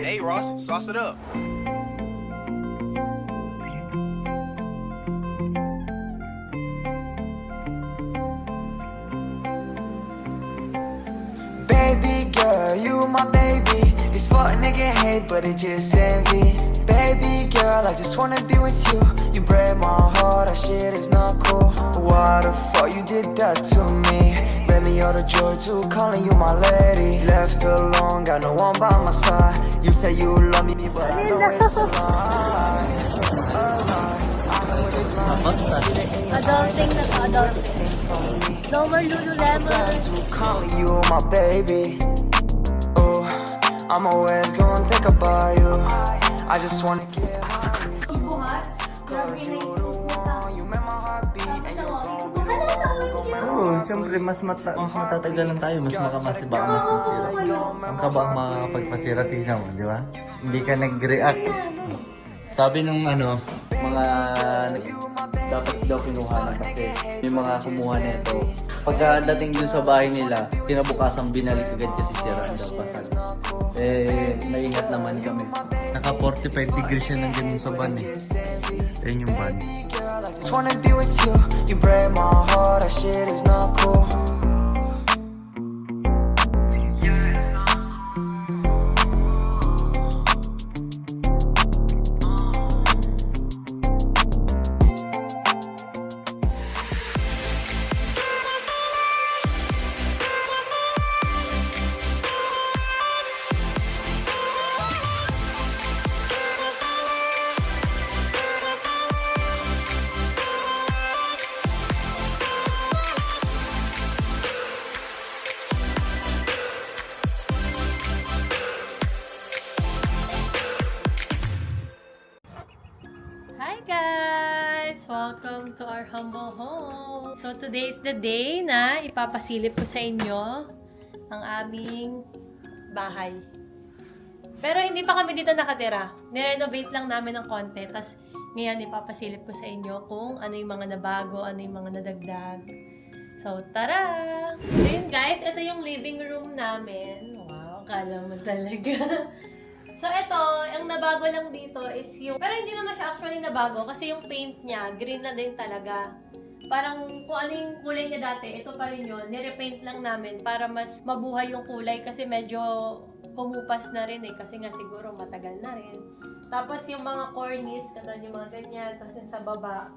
Hey, Ross, sauce it up. Baby girl, you my baby. This fuck nigga hate, but it just envy. Baby girl, I just wanna be with you. You break my heart, that shit is not cool. Why the fuck you did that to me? Read me all the joy too, calling you my lady. Left alone, got no one by my side. You say you love me, but I know it's a lie. A lie. I know it's a lie. Adulting na to, adulting. No more Lululemon. To calling you my baby. Oh, I'm always gonna think about you. I just wanna get high with you. Cause you the one, you make my heart beat. And you're gonna be the one, gonna make my Oo, heart siyempre mas matatagalan tayo, mas makamasibak, mas masira. Ang kaba ang makakapagpasira, tingnan mo, di ba? Hindi ka nag-react. Sabi nung mga dapat daw kinuha na kasi may mga kumuha na ito. Pagkadating dun sa bahay nila, kinabukasan binalik agad kasi sira daw pasag. Naingat naman kami. Naka 45 degrees siya ng ganun sa van eh. Ayun yung van. just wanna be with you. You break my heart, that shit is not cool. Yeah, it's not Hi guys! Welcome to our humble home. So today is the day na ipapasilip ko sa inyo ang aming bahay. Pero hindi pa kami dito nakatira. Nirenovate lang namin ng konti. Tapos ngayon ipapasilip ko sa inyo kung ano yung mga nabago, ano yung mga nadagdag. So tara! So yun guys, ito yung living room namin. Wow, kala mo talaga. So, ito, ang nabago lang dito is yung... Pero hindi naman siya actually nabago kasi yung paint niya, green na din talaga. Parang kung ano yung kulay niya dati, ito pa rin yun. Nirepaint lang namin para mas mabuhay yung kulay kasi medyo kumupas na rin eh. Kasi nga siguro matagal na rin. Tapos yung mga cornice, katulad yung mga ganyan, tapos yung sa baba,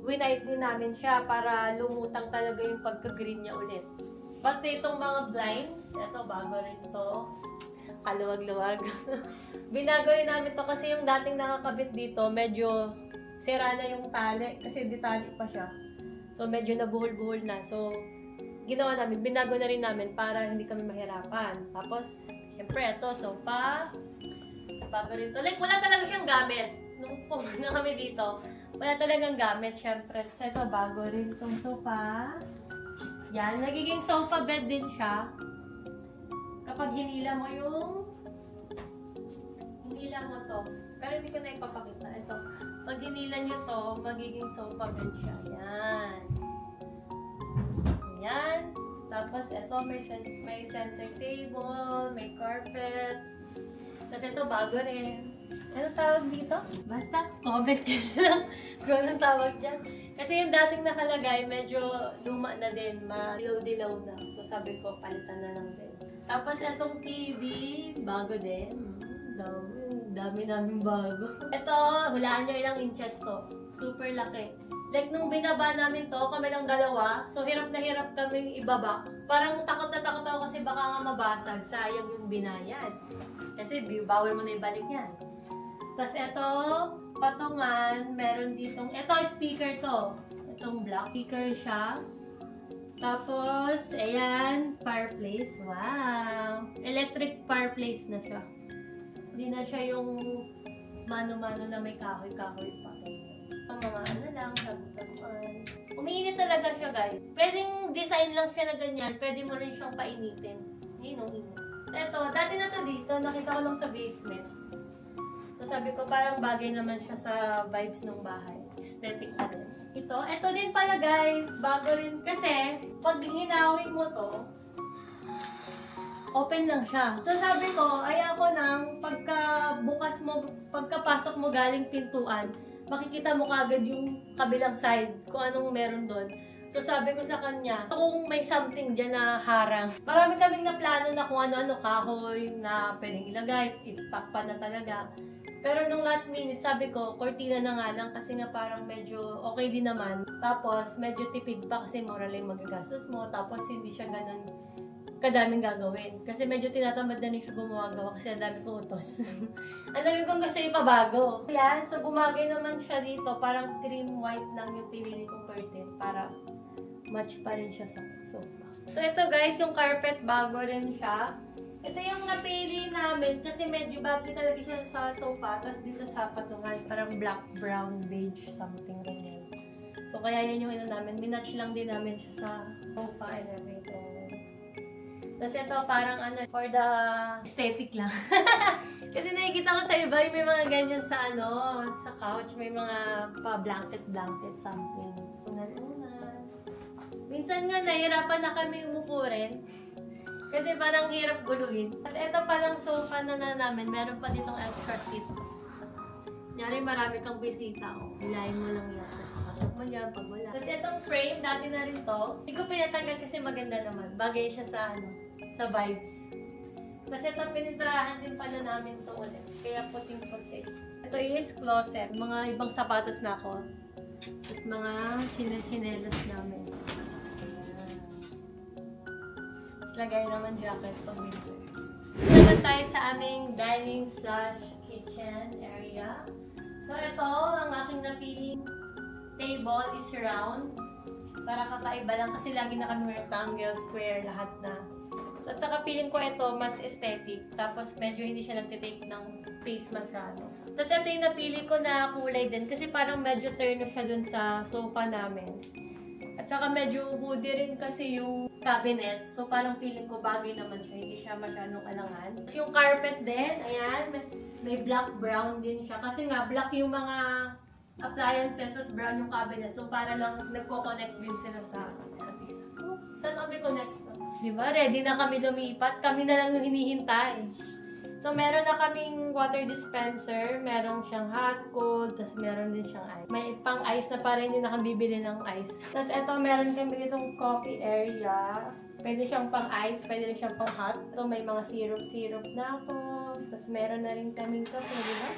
winight din namin siya para lumutang talaga yung pagka-green niya ulit. Pati itong mga blinds, ito bago rin to. Kaluwag-luwag. Binago rin namin to kasi yung dating nakakabit dito, medyo sira na yung tali kasi di tali pa siya. So, medyo nabuhol-buhol na. So, ginawa namin, binago na rin namin para hindi kami mahirapan. Tapos, syempre, ito, sofa. Bago rin to. Like, wala talaga siyang gamit. Nung pumunta kami dito, wala talagang gamit, syempre. So, ito, bago rin itong sofa. Yan, nagiging sofa bed din siya. Kapag hinila mo to, pero hindi ko na ipapakita. Ito, pag hinila nyo to, magiging sofa bed siya. Yan. Yan. Tapos, ito, may center table, may carpet. Tapos, ito, bago rin. Ano tawag dito? Basta, comment nyo na lang kung anong tawag dyan. Kasi yung dating nakalagay, medyo luma na din, madilaw-dilaw na. So, sabi ko, palitan na lang din. Tapos, itong TV, bago din. Dami namin bago. Ito, hulaan nyo ilang inches to. Super laki. Like, nung binaba namin to, kami ng dalawa, so hirap na hirap kaming ibaba. Parang takot na takot ako kasi baka nga mabasag. Sayang yung binayad. Kasi bawal mo na ibalik yan. Tapos ito, patungan, meron ditong, ito speaker to. Itong black speaker siya. Tapos, ayan, fireplace. Wow! Electric fireplace na siya. Hindi na siya yung mano-mano na may kahoy-kahoy pa. Ang mga ano lang, taguan. Umiinit talaga siya, guys. Pwedeng design lang siya na ganyan. Pwede mo rin siyang painitin. Init. Ito, dati na to dito. Nakita ko lang sa basement. So, sabi ko, parang bagay naman siya sa vibes ng bahay. Aesthetic na rin. Ito din pala guys, bago rin. Kasi, pag hinawig mo to, open lang siya. So sabi ko, ay ako nang pagkapasok mo galing pintuan, makikita mo kagad yung kabilang side, kung anong meron doon. So sabi ko sa kanya, kung may something dyan na harang, marami kaming na plano na kung ano-ano, kahoy na pwedeng ilagay, itakpan na talaga. Pero nung last minute, sabi ko, cortina na nga lang kasi nga parang medyo okay din naman. Tapos medyo tipid pa kasi mura lang yung magagastos mo. Tapos hindi siya ganun kadaming gagawin. Kasi medyo tinatamad na rin siya gumawa kasi ang dami kong utos. Ang dami kong gusto ipabago. Yan, so bumagay naman siya dito. Parang cream white lang yung pinili kong curtain para match pa rin siya sa sofa. So ito guys, yung carpet bago rin siya. Ito yung napili namin kasi medyo bagay talaga siya sa sofa. Tapos dito sa patungan, parang black, brown, beige, something rin yan. So kaya yan yung namin. Minatch lang din namin siya sa sofa and everything. Tapos ito parang for the aesthetic lang. Kasi nakikita ko sa iba, may mga ganyan sa sa couch. May mga pa-blanket, something. Unan-unan. Minsan nga nahirapan na kami umupo rin. Kasi parang hirap guluhin. Tapos ito palang sofa na namin, meron pa ditong extra seat. Nyari marami kang bisita. Hilahin mo lang yan. Tapos pasok mo dyan pag wala. Tapos itong frame, dati na rin to. Hindi ko pinatanggal kasi maganda naman. Bagay siya sa sa vibes. Tapos ito pininturahan din pala namin ito ulit. Kaya puting-puti. Ito is closet. Mga ibang sapatos na ako. Tapos mga chinelas namin. Lagay naman jacket pag winter. Naman tayo sa aming dining/kitchen area. So ito, ang aking napiling table is round. Para kakaiba lang kasi lagi na kami rectangle, square, lahat na. So, at saka feeling ko ito mas aesthetic. Tapos medyo hindi siya nagtitake ng space masyado. Tapos ito yung napili ko na kulay din kasi parang medyo turn na siya dun sa sofa namin. At saka medyo woody rin kasi yung cabinet. So parang feeling ko bagay naman siya. Hindi siya masyadong alangan. Tapos yung carpet din, ayan, may black-brown din siya. Kasi nga, black yung mga appliances, tapos brown yung cabinet. So para lang nagko-connect din sila sa isa't isa. Saan kami connect? Diba? Ready na kami lumipat. Kami na lang yung hinihintay. So, meron na kaming water dispenser, meron siyang hot, cold, tapos meron din siyang ice. May pang ice na pa rin din nakabibili ng ice. Tapos eto, meron kami ditong coffee area. Pwede siyang pang ice, pwede rin siyang pang hot. Ito, may mga syrup na ako. Tapos meron na rin kaming kape, di ba?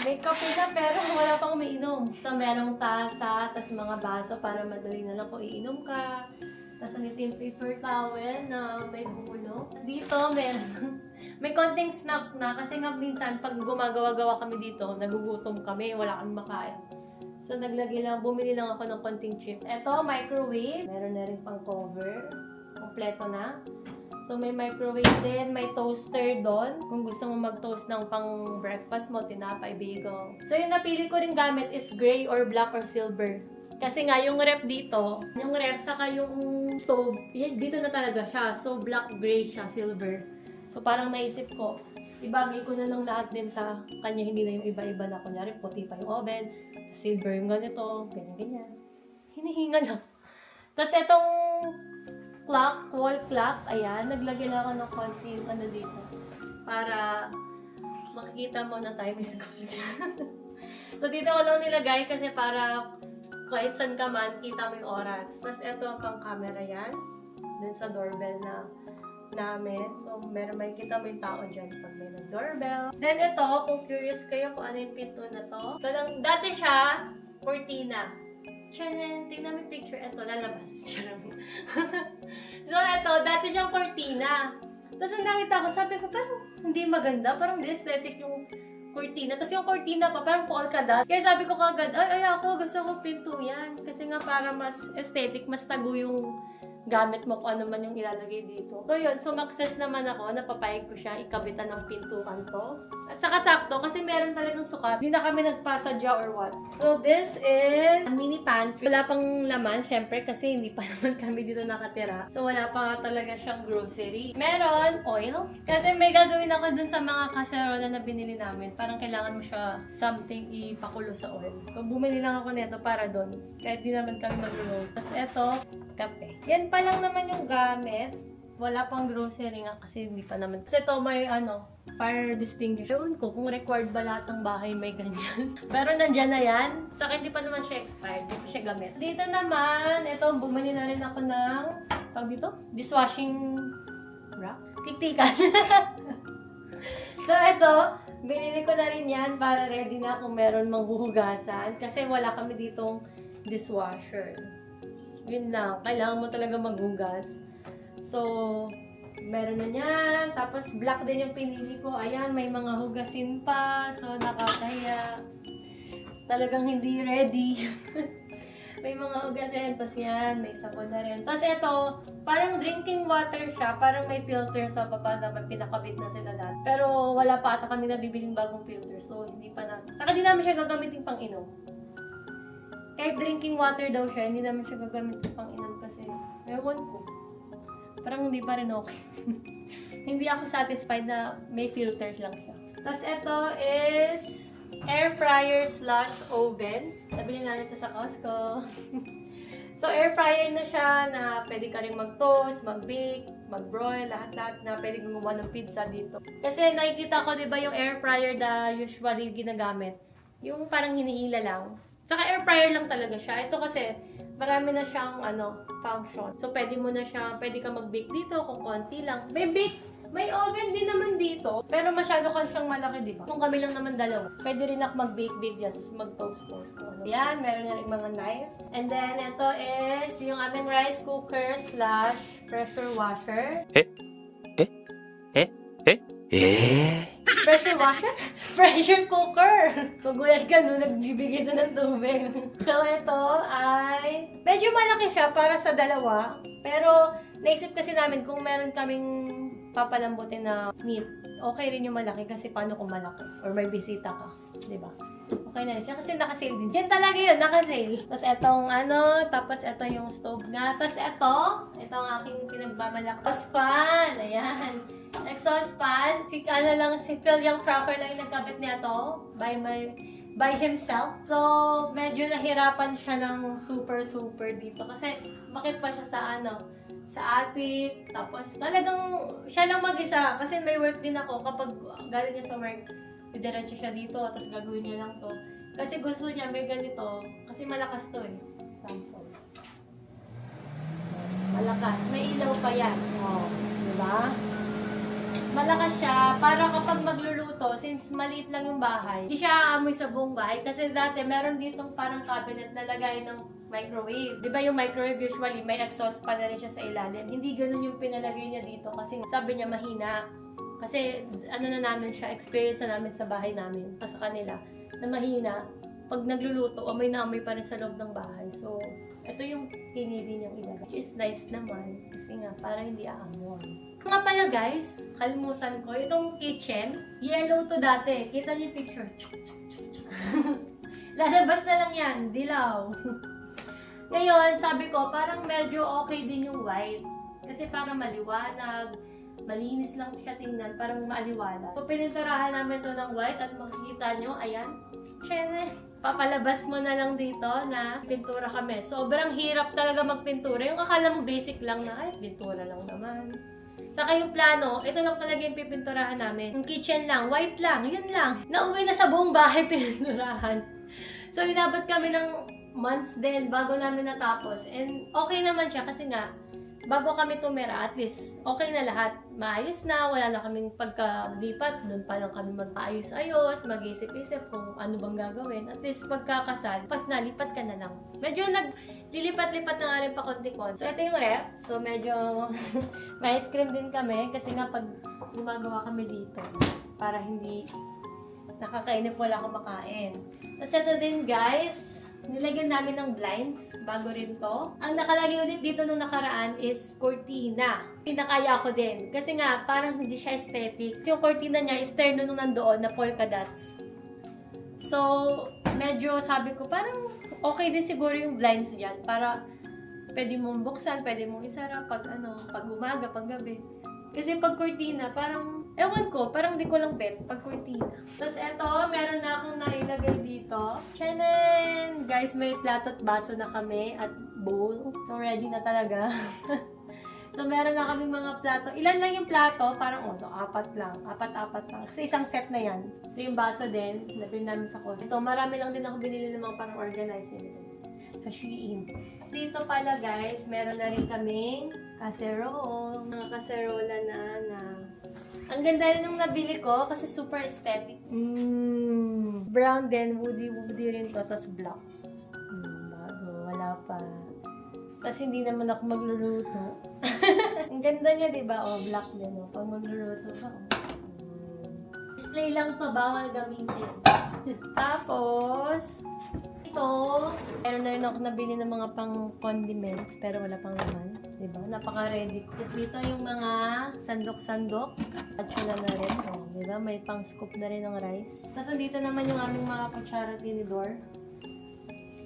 May kape na pero wala pang umiinom. Ito, merong tasa, tapos mga baso para madali na lang kung iinom ka. Tapos nandito yung paper towel na may gulo. Dito, may konting snack na kasi nga minsan pag gumagawa-gawa kami dito, nagugutom kami, wala kami makain. So bumili lang ako ng konting chip. Ito, microwave. Meron na rin pang cover. Kompleto na. So may microwave din, may toaster doon. Kung gusto mo mag-toast ng pang breakfast mo, tinapay, bagel. So yung napili ko rin gamit is gray or black or silver. Kasi nga, yung rep dito, yung rep saka yung stove, dito na talaga siya. So, black, gray siya, silver. So, parang naisip ko, ibagay ko na lang lahat din sa kanya, hindi na yung iba-iba na. Kunyari, puti pa yung oven, silver yung ganito, ganyan-ganyan. Hinihinga lang. Tapos, itong clock, wall clock, ayan, naglagay lang ako ng konting dito. Para makikita mo na time is gold. So, dito ko lang nilagay kasi para kahit saan ka man, kita mo yung oras. Tapos ito pang camera yan. Dun sa doorbell namin. So, may kita mo yung tao dyan pag may nag-doorbell. Then ito, kung curious kayo kung ano yung pinto na to. Ito lang, dati siya, cortina. Tiyanan, tingnan mo yung picture. Ito, lalabas. So, ito, dati siyang cortina. Tapos nakita ko, sabi ko, parang hindi maganda. Parang aesthetic yung cortina. Tapos yung cortina pa, parang polka dot. Kaya sabi ko kagad, ay ako, gusto ko pinto yan. Kasi nga para mas aesthetic, mas tago yung gamit mo kung ano man yung ilalagay dito. So yun, sumakses naman ako, napapayag ko siya, ikabitan ng pintuan to. At saka sakto, kasi meron talagang sukat. Hindi na kami nagpasadya or what. So this is a mini pantry. Wala pang laman, syempre, kasi hindi pa naman kami dito nakatira. So wala pa nga talaga siyang grocery. Meron oil. Kasi may gagawin ako dun sa mga kaserola na binili namin. Parang kailangan mo siya something ipakulo sa oil. So bumili lang ako nito para dun. Kahit di naman kami mag-roll. Tapos eto, kape. Yan pa lang naman yung gamit. Wala pang grocery nga kasi hindi pa naman. Kasi ito may fire extinguisher. Ewan ko kung required ba lahat ng bahay may ganyan. Pero nandyan na yan. Saka hindi pa naman siya expired. Hindi pa siya gamit. Dito naman, ito, bumili na rin ako ng, tawag dito? Dishwashing rack? Tiktikan. So ito, binili ko na rin yan para ready na kung meron manghuhugasan. Kasi wala kami ditong dishwasher. Yun lang, kailangan mo talaga maghugas. So, meron na yan. Tapos, black din yung pinili ko. Ayan, may mga hugasin pa. So, nakakahiya. Talagang hindi ready. May mga hugasin. Tapos yan, may sabon na rin. Tapos ito, parang drinking water siya. Parang may filter sa baba na may pinakabit na sila dati. Pero wala pa ata kami nabibiling bagong filter. So, hindi pa na. Saka di namin siya gagamitin pang inom. Kahit drinking water daw siya, hindi namin siya gagamitin pang inom kasi ewan ko. Parang hindi pa rin okay. Hindi ako satisfied na may filters lang siya. Tapos ito is air fryer / oven. Nabili namin ito sa Costco. So air fryer na siya na pwede ka rin mag-toast, mag-bake, mag-broil, lahat-lahat na pwede gumawa ng pizza dito. Kasi nakikita ko, di ba, yung air fryer na usually ginagamit, yung parang hinihila lang. Saka air fryer lang talaga siya. Ito kasi, marami na siyang function. So, pwede ka mag-bake dito kung konti lang. May oven din naman dito, pero masyado ka siyang malaki, di ba? Kung kami lang naman dalawa, pwede rin ako mag-bake yan, tapos mag-toast ko. Yan, meron na rin mga knife. And then, ito is yung aming rice cooker / pressure washer. Pressure washer? Pressure cooker! Magulat ka no, nagbibigay ito ng tubig. So, ito ay medyo malaki siya para sa dalawa. Pero, naisip kasi namin kung meron kaming papalambutin na meat, okay rin yung malaki kasi paano kung malaki? Or may bisita ka, di ba? Okay na siya kasi naka-sale din. Yan talaga yun, naka-sale. Tapos itong tapos ito yung stove nga. Tapos ito ang aking pinagmamalakas fan. Ayan. Exhaust fan. Si Phil yung Tracker lang yung nagkabit niya to by himself. So, medyo nahirapan siya ng super dito kasi bakit pa siya sa attic. Tapos talagang siya lang mag-isa kasi may work din ako kapag galing niya sa work. Diretso siya dito, tapos gagawin niya lang to. Kasi gusto niya may ganito, kasi malakas to eh. Sample. Malakas. May ilaw pa yan. Oh, diba? Malakas siya para kapag magluluto, since maliit lang yung bahay, hindi siya aamoy sa buong bahay. Kasi dati meron ditong parang cabinet na lagay ng microwave. Di ba yung microwave usually may exhaust pa na rin siya sa ilalim. Hindi ganun yung pinalagay niya dito kasi sabi niya mahina. Kasi na namin siya, experience na namin sa bahay namin, sa kanila, na mahina. Pag nagluluto, amoy na amoy pa rin sa loob ng bahay. So, ito yung pinili niyang ilagay. Which is nice naman. Kasi nga, para hindi aamoy. Nga pala guys, kalimutan ko, itong kitchen, yellow to dati. Kita niyo yung picture. Lalabas na lang yan, dilaw. Ngayon, sabi ko, parang medyo okay din yung white. Kasi parang maliwanag, malinis lang siya tingnan, parang maaliwala. So, pininturahan namin to ng white at makikita nyo, ayan, tiyene, papalabas mo na lang dito na pintura kami. Sobrang hirap talaga magpintura. Yung akala mo basic lang na, ay, pintura lang naman. Saka yung plano, ito lang talaga yung pipinturahan namin. Yung kitchen lang, white lang, yun lang. Nauwi na sa buong bahay pininturahan. So, inabot kami ng months din bago namin natapos. And okay naman siya kasi nga, bago kami tumira, at least okay na lahat. Maayos na, wala na kaming pagkalipat. Doon pa lang kami magpaayos-ayos, mag-isip-isip kung ano bang gagawin. At least pagkakasal, pas na, lipat ka na lang. Medyo naglilipat-lipat na nga rin pa konti-konti. So, ito yung ref. So, medyo may ice cream din kami kasi nga pag gumagawa kami dito para hindi nakakainip wala kumakain. Tapos ito din guys, nilagyan namin ng blinds bago rin to. Ang nakalagay ulit dito nung nakaraan is cortina. Pinakaya ko din. Kasi nga, parang hindi siya aesthetic. Yung cortina niya is terno nung nandoon na polka dots. So, medyo sabi ko, parang okay din siguro yung blinds dyan. Para pwede mong buksan, pwede mong isara pag umaga, pag gabi. Kasi pag cortina, parang, ewan ko, parang di ko lang bet pag cortina. Tapos eto, meron na akong nailagay dito. Tiyanan! Guys, may plato at baso na kami at bowl. So, ready na talaga. So, meron na kaming mga plato. Ilan lang yung plato? Parang, apat lang. Apat lang. Kasi isang set na yan. So, yung baso din, nabili namin sa Costco. Ito, marami lang din ako binili ng mga parang organizing nito. Sa Shein. Dito pala, guys, meron na rin kaming casserole. Mga casserola na. Ang ganda rin nung nabili ko kasi super aesthetic. Brown din, woody rin to. Tapos black. Bago, wala pa. Tapos hindi naman ako magluluto. Ang ganda niya, di ba? Black din. Pag magluluto ka. Display lang to, bawal gamitin. Tapos, ito, meron na rin ako nabili ng mga pang condiments, pero wala pang laman. Diba? Napaka-ready. Tapos dito yung mga sandok-sandok. At sila na rin. Diba? May pang scoop na rin ng rice. Tapos dito naman yung aming mga kutsara tinidor.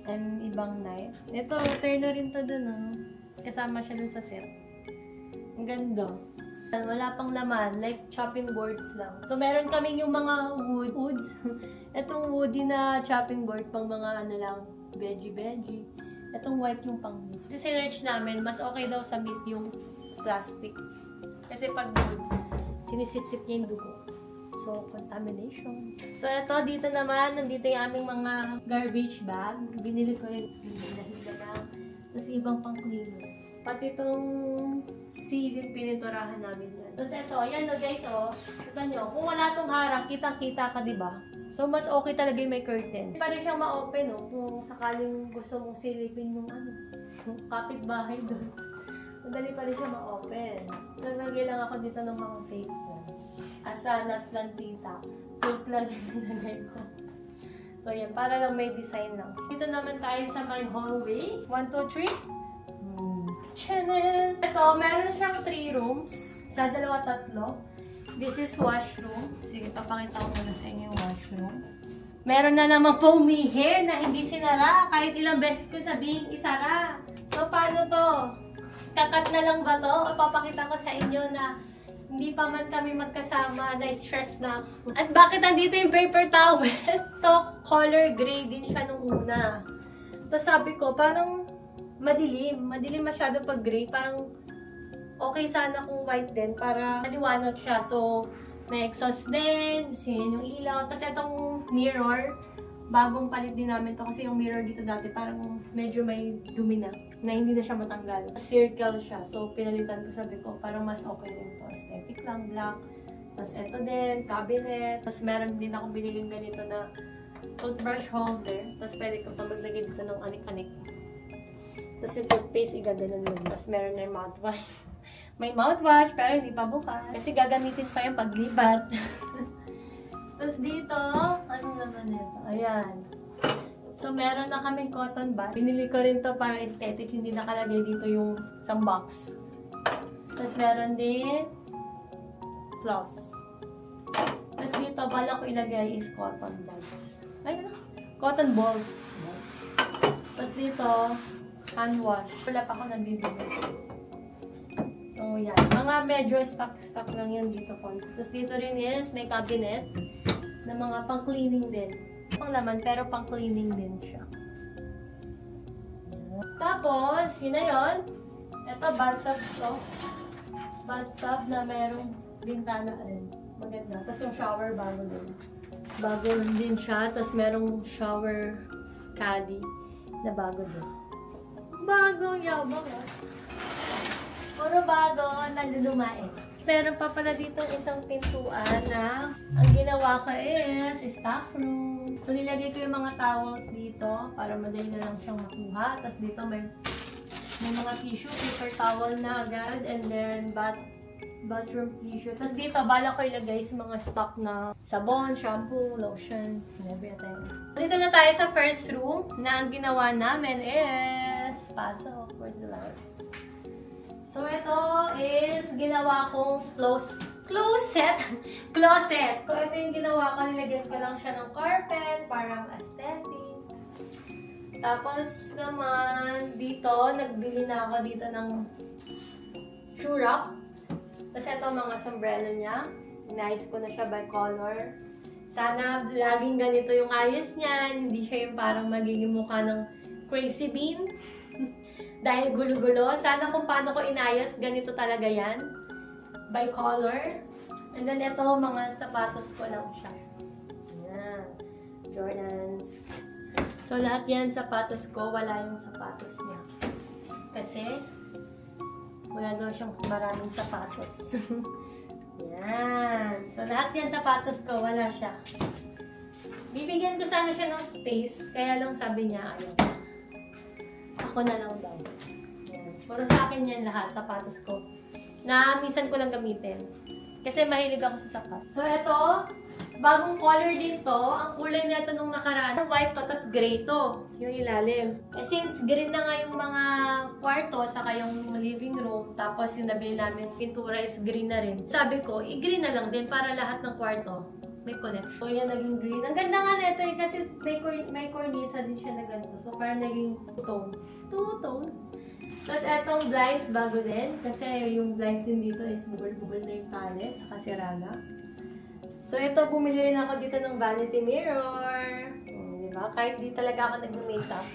And ibang knife. Ito, turno rin to dun. Kasama siya dun sa set. Ang ganda. Wala pang laman, like chopping boards lang. So, meron kaming yung mga woods. Itong woody na chopping board, pang mga veggie. Itong white yung pang meat. Kasi sinerch namin, mas okay daw sa meat yung plastic. Kasi pag wood, sinisip-sip niya yung dugo. So, contamination. So, ito, dito naman, nandito yung aming mga garbage bag. Binili ko rin, nahiga lang. Tapos, ibang pang cleaner. Pati itong silid, pininturahan namin yan. Tapos ito, ayan guys, kita nyo, kung wala itong harang, kitang-kita ka, diba? So, mas okay talaga yung may curtain. Para siyang ma-open, kung sakaling gusto mong silipin yung kapitbahay doon. Madali pa rin siya ma-open. So, lang ako dito ng mga fake plants. Asa not plantita. Fake lang yung nilagay ko. So, yan. Para lang may design lang. Dito naman tayo sa my hallway. 1, 2, 3. Channel! Ito, meron siyang 3 rooms. Sa 2, 3. This is washroom. Sige, papakita ko muna sa inyo yung washroom. Meron na naman pumihi na hindi sinara. Kahit ilang beses ko sabihin isara. So, paano to? Kakat na lang ba to? O papakita ko sa inyo na hindi pa man kami magkasama, na-stress na. At bakit nandito yung paper towel? To, color gray din siya nung una. Tapos sabi ko, parang madilim masyado pag gray. Parang okay sana kung white din para maliwanag siya. So, may exhaust din, yung ilaw. Tapos itong mirror, bagong palit din namin to kasi yung mirror dito dati parang medyo may dumi na hindi na siya matanggal. Circle siya. So, pinalitan ko, sabi ko, parang mas okay din to. Aesthetic lang, black. Tapos ito din, cabinet. Tapos meron din ako biniling ganito na toothbrush holder. Tapos pwede ko pa maglagay dito ng anik-anik. Tapos yung toothpaste, igaganon mo. Tapos meron na yung mouthwash. May mouthwash, pero hindi pa bukas. Kasi gagamitin pa yung paglibat. Tapos dito, ano naman ito? Ayan. So, meron na kaming cotton bud. Binili ko rin to para aesthetic. Hindi nakalagay dito yung isang box. Tapos meron din floss. Tapos dito, bala ko ilagay is cotton buds. Ay, ano? Cotton balls. Tapos dito, hand wash. Wala pa ako nabibili. So, yan. Mga medyo stock lang yan dito po. Tapos dito rin is may cabinet na mga pang-cleaning din. Pang laman, pero pang-cleaning din siya. Tapos, yun na yun. Ito, bathtub to. Bathtub na merong bintana rin. Maganda. Tapos yung shower bago din. Bago din siya. Tapos merong shower caddy na bago din. Bagong yabang puro bago, nalulumain. Meron pa pala dito isang pintuan na ang ginawa ko is stock room. So, nilagay ko yung mga towels dito para madali na lang siyang makuha. Tapos dito may mga tissue, paper towel na agad, and then bathroom tissue. Tapos dito, bala ko ilagay sa mga stock na sabon, shampoo, lotion, and everything. Dito na tayo sa first room na ang ginawa namin is pasok. Where's the light? So, ito is ginawa kong closet. So, ito yung ginawa ko. Nilagyan ko lang siya ng carpet, parang aesthetic. Tapos naman, dito, nagbili na ako dito ng shoe rack. Tapos ito, mga sombrero niya. Nice ko na siya by color. Sana laging ganito yung ayos niyan. Hindi siya yung parang magiging mukha ng crazy bean. dahil gulo-gulo. Sana kung paano ko inayos, ganito talaga yan. By color. And then ito, mga sapatos ko lang siya. Yan. Jordans. So lahat yan sapatos ko, wala yung sapatos niya. Kasi, wala daw siyang maraming sapatos. Yan. So lahat yan sapatos ko, wala siya. Bibigyan ko sana siya ng space, kaya lang sabi niya, ayaw. Ako na lang daw. Yan. Puro sa akin yan lahat, sapatos ko. Na minsan ko lang gamitin. Kasi mahilig ako sa sapatos. So ito, bagong color din to. Ang kulay nito nung nakaraan, white to, tas gray to. Yung ilalim. Since green na nga yung mga kwarto, saka yung living room, tapos yung nabili namin pintura is green na rin. Sabi ko, i-green na lang din para lahat ng kwarto may connect. So yan, naging green. Ang ganda nga nito kasi may cornisa din siya na ganito. So parang naging two-tone. Two-tone. Tapos etong blinds, bago din. Kasi yung blinds din dito is bubol-bubol na yung palette, saka sirana. So ito, bumili rin ako dito ng vanity mirror. Diba? Kahit di talaga ako nag-makeup.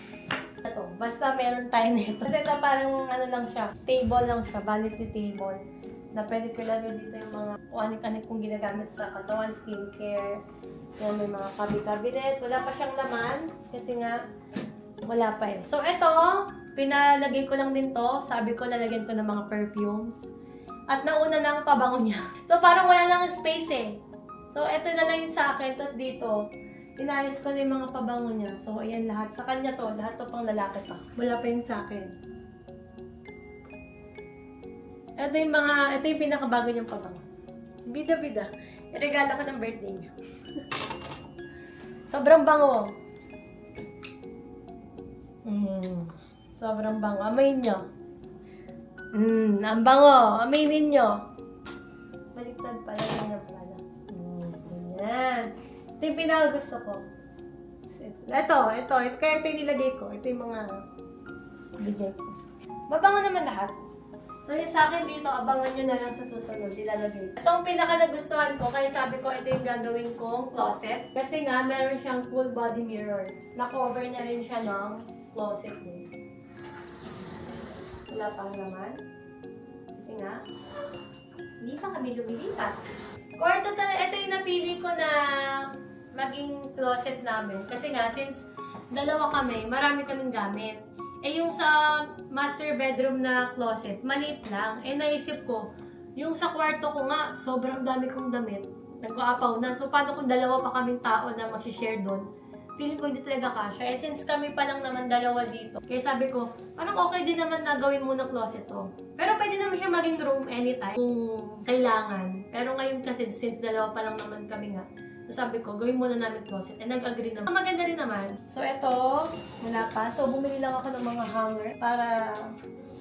Ito, basta meron tayo nito. Kasi ito parang ano lang siya, table lang siya, vanity table. Na pwede ko lang dito yung mga anik-anik kong ginagamit sa katawan, skincare. Yan, may mga kabi-kabinet. Wala pa siyang laman kasi nga wala pa eh. So ito, pinalagay ko lang din to. Sabi ko, lalagyan ko ng mga perfumes. At nauna na ang pabango niya. So parang wala lang space eh. So ito na lang yung sa akin. Tapos dito, inayos ko na yung mga pabango niya. So ayan lahat. Sa kanya to, lahat to pang lalaki pa. Wala pa yung sa akin. Ito yung pinakabago niyang pabango. Bida-bida. Iregalo ko ng birthday niya. Sobrang bango. Sobrang bango. Amayin nyo. Ang bango. Amayin ninyo. Baliktad pala. Ganyan. Ito yung pinakagusto ko. Ito. Kaya ito yung nilagay ko. Ito yung mga bigay ko. Mabango naman lahat. So yung sa akin dito, abangan nyo na lang sa susunod. Ilalagay. Ito ang pinaka nagustuhan ko. Kaya sabi ko, ito yung gagawin kong closet. Kasi nga, meron siyang full body mirror. Na-cover na rin siya ng closet din. Wala pang laman. Kasi nga, hindi pa kami lumilipat. Kwarto talaga, ito yung napili ko na maging closet namin. Kasi nga, since dalawa kami, marami kaming gamit. Eh yung sa master bedroom na closet, maliit lang. Eh naisip ko, yung sa kwarto ko nga, sobrang dami kong damit. Nagkaapaw na. So paano kung dalawa pa kaming tao na mag-share doon? Feeling ko hindi talaga kasha. Eh since kami pa lang naman dalawa dito, kaya sabi ko, parang okay din naman na gawin muna closet to. Pero pwede naman siya maging room anytime kung kailangan. Pero ngayon kasi since dalawa pa lang naman kami nga, so sabi ko, gawin muna namin closet. And nag-agree naman. Maganda rin naman. So ito, wala pa. So bumili lang ako ng mga hanger para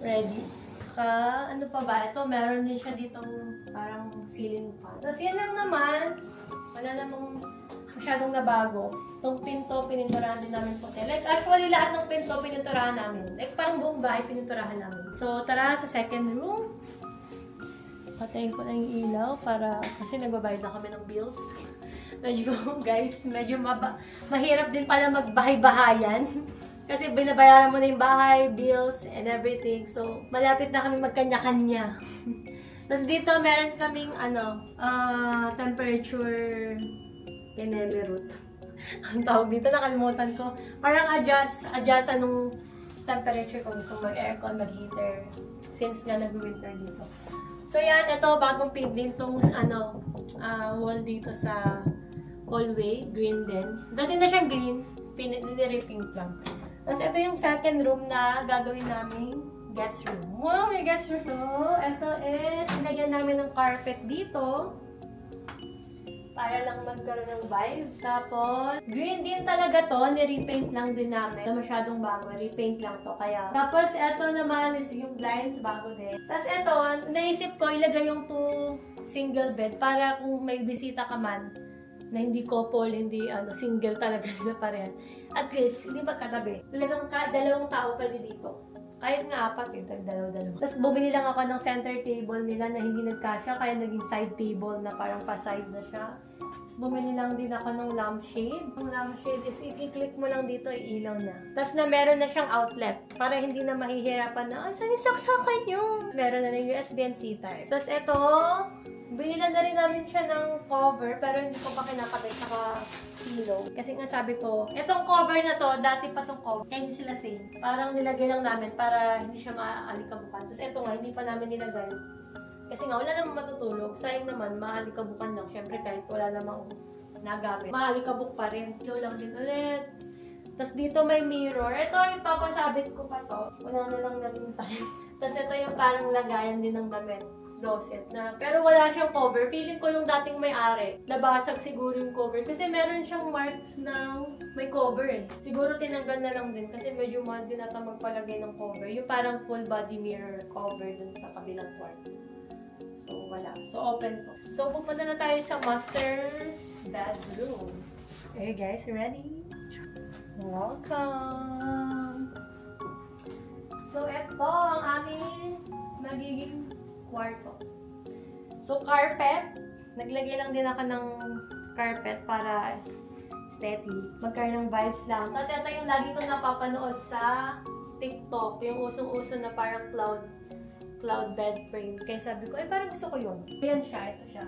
ready. Saka, ano pa ba? Ito, meron din siya ditong parang ceiling fan. Tapos yan lang naman. Wala namang masyadong nabago. Itong pinto, pininturahan din namin puti. Like, actually, lahat ng pinto, pininturahan namin. Like, parang buong bahay, pininturahan namin. So, tara sa second room. Patayin ko na yung ilaw para, kasi nagbabayad na kami ng bills. Medyo, guys, mahirap din pala magbahay-bahayan. Kasi binabayaran mo na yung bahay, bills, and everything. So, malapit na kami magkanya-kanya. Tapos dito, meron kaming, temperature Penelope. Ang tawag dito, nakalimutan ko. Parang adjust nung temperature ko. Gusto mag-aircon, mag-heater. Since nga nag-winter dito. So yan, ito, bagong paint din tong wall dito sa hallway. Green din. Dati na siyang green. Nire-pink lang. Tapos ito yung second room na gagawin namin guest room. Wow, may guest room to. Ito is, nilagyan namin ng carpet dito. Para lang magkaroon ng vibes. Tapos, green din talaga to. Ni-repaint lang din namin. Na masyadong bago. Repaint lang to. Kaya. Tapos, eto naman is yung blinds bago din. Tapos, eto, naisip ko ilagay yung 2 single bed para kung may bisita ka man na hindi couple, hindi single talaga sila parehan. At least, hindi magkatabi. Talagang dalawang tao pwede dito. Kahit nga apat, dalaw-dalaw. Tapos bumili lang ako ng center table nila na hindi nagkasya, kaya naging side table na parang pa-side na siya. Tapos bumili lang din ako ng lampshade. Ang lampshade is i-click mo lang dito, iilaw na. Tapos na meron na siyang outlet para hindi na mahihirapan na, saan yung saksakan nyo? Meron na ng USB and C-type. Tapos ito, binila na rin namin siya ng cover, pero hindi ko pa kinakabit saka pillow. Kasi nga sabi ko, itong cover na to, dati pa tong cover, kaya hindi sila same. Parang nilagay lang namin para hindi siya maaalikabukan. Tapos ito nga, hindi pa namin nilagay. Kasi nga, wala namang matutulog. Sayang naman, maalikabukan lang. Siyempre, kahit wala namang nagamit, maalikabuk pa rin. Pillow lang din ulit. Tapos dito may mirror. Ito, ipapasabit ko pa to. Wala na lang naging time. Tapos ito yung parang lagayan din ng damit. Closet na. Pero wala siyang cover. Feeling ko yung dating may-ari. Nabasag siguro yung cover. Kasi meron siyang marks na may cover eh. Siguro tinanggal na lang din. Kasi medyo mahal din ata magpalagay ng cover. Yung parang full body mirror cover dun sa kabilang kwarto. So, wala. So, open to. So, pupunta na tayo sa master's bedroom. Okay guys, ready? Welcome! So, ito ang aming magiging kwarto. So, carpet. Naglagay lang din ako ng carpet para steady. Magkaroon ng vibes lang. Tapos ito yung lagi kong napapanood sa TikTok. Yung usong-uso na parang cloud bed frame. Kaya sabi ko, parang gusto ko yun. Ayan siya. Ito siya.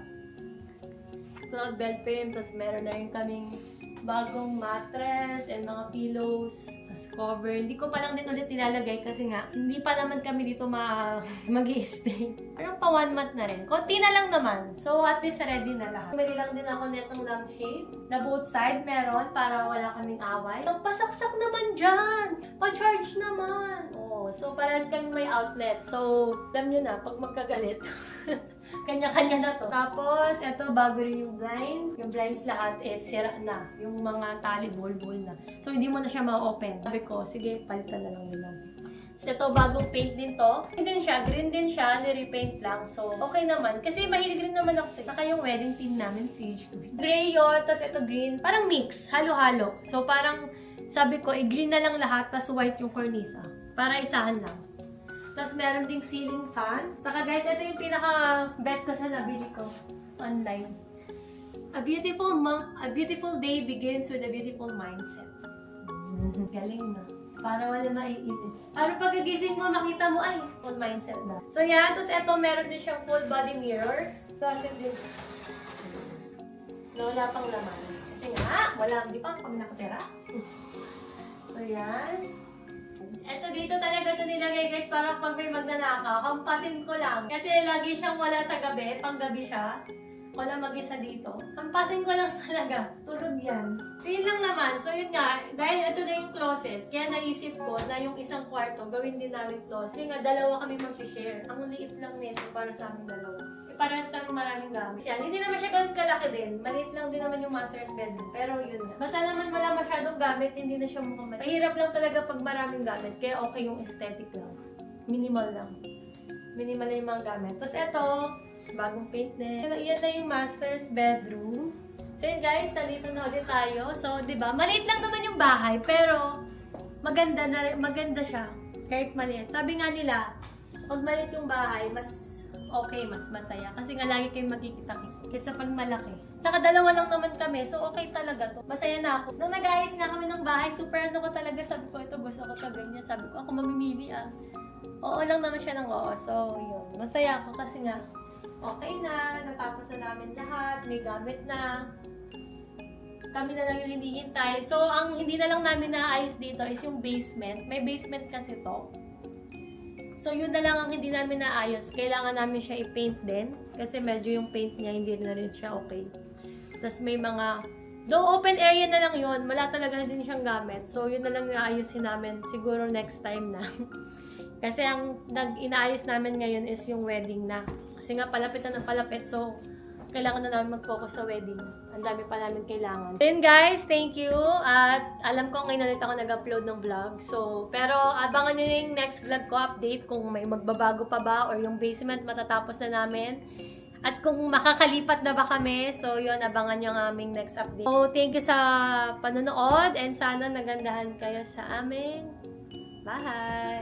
Cloud bed frame. Tapos meron na rin kaming bagong mattress and mga pillows, as cover. Hindi ko pa lang din ulit nilalagay kasi nga, hindi pa naman kami dito mag-i-stay. Parang pa 1 month na rin. Konti na lang naman. So, at least ready na lahat. Bumili lang din ako netong lampshade na both side meron para wala kaming away. Pasaksak naman dyan! Pa-charge naman! Oh, so, parehas kami may outlet. So, alam nyo na, pag magkagalit, kanya-kanya na to. Tapos, eto, bago rin yung blind. Yung blinds lahat is sira na. Yung mga tali, bol-bol na. So, hindi mo na siya ma-open. Sabi ko, sige, palitan na lang nila. So, ito, bagong paint din to. Green din siya, ni-repaint lang. So, okay naman. Kasi mahilig rin naman ako sa saka yung wedding team namin, sage green. Gray yun, tapos ito green. Parang mix, halo-halo. So, parang, sabi ko, i-green na lang lahat, tapos white yung cornisa. Para isahan lang. Tapos meron ding ceiling fan. Saka guys, ito yung pinaka-bet ko sa nabili ko online. A beautiful day begins with a beautiful mindset. Galing na. Para wala maiinis. Para pagkagising mo, makita mo, ay, full mindset na. So yan, tapos ito meron din siyang full body mirror. Kasi din, wala pang laman. Kasi nga, hindi pa kami nakatira. So yan. Eto dito talaga ito nilagay guys, parang pag may magnanakaw, hampasin ko lang. Kasi lagi siyang wala sa gabi, panggabi siya. Wala mag-isa dito. Hampasin ko lang talaga. Tulog yan. So yun lang naman. So yun nga, dahil ito na yung closet, kaya naisip ko na yung isang kwarto, gawin din namin closet. Kasi nga, dalawa kami mag-share. Ang liit lang nito para sa aming dalawa. Parehas kami maraming gamit. Yan, hindi naman siya ganun kalaki din. Maliit lang din naman yung master's bedroom. Pero yun na. Basta naman wala masyadong gamit, hindi na siya mukhang maliit. Mahirap lang talaga pag maraming gamit. Kaya okay yung aesthetic lang. Minimal lang. Minimal na yung mga gamit. Tapos eto, bagong paint din. Yan na yung master's bedroom. So yun guys, nandito na ulit tayo. So, di ba, maliit lang naman yung bahay. Pero, maganda siya. Kahit maliit. Sabi nga nila, pag maliit yung bahay, mas okay, mas masaya. Kasi nga lagi kayong magkikita-kita. Kaysa pag malaki. Saka dalawa lang naman kami, so okay talaga to. Masaya na ako. Nung nag-ayos nga kami ng bahay, super ano ko talaga. Sabi ko, ito gusto ko to, ganyan. Sabi ko, ako mamimili ah. Oo lang naman siya ng oo. So, yun. Masaya ako kasi nga, okay na. Natapos na namin lahat. May gamit na. Kami na lang yung hinihintay. So, ang hindi na lang namin naayos dito is yung basement. May basement kasi to. So, yun na lang ang hindi namin naayos. Kailangan namin siya i-paint din. Kasi medyo yung paint niya, hindi na rin siya okay. Tapos may mga... Though open area na lang yun, wala talaga din siyang gamit. So, yun na lang yung ayusin namin. Siguro next time na. Kasi ang inaayos namin ngayon is yung wedding na. Kasi nga, palapit na ng palapit. So, kailangan na namin mag-focus sa wedding. Ang dami pa namin kailangan. So yun guys, thank you. At alam ko ngayon ulit ako nag-upload ng vlog. So, pero abangan nyo yung next vlog ko update kung may magbabago pa ba or yung basement matatapos na namin. At kung makakalipat na ba kami, so yun, abangan nyo ang aming next update. So, thank you sa panonood and sana nagandahan kayo sa aming bahay.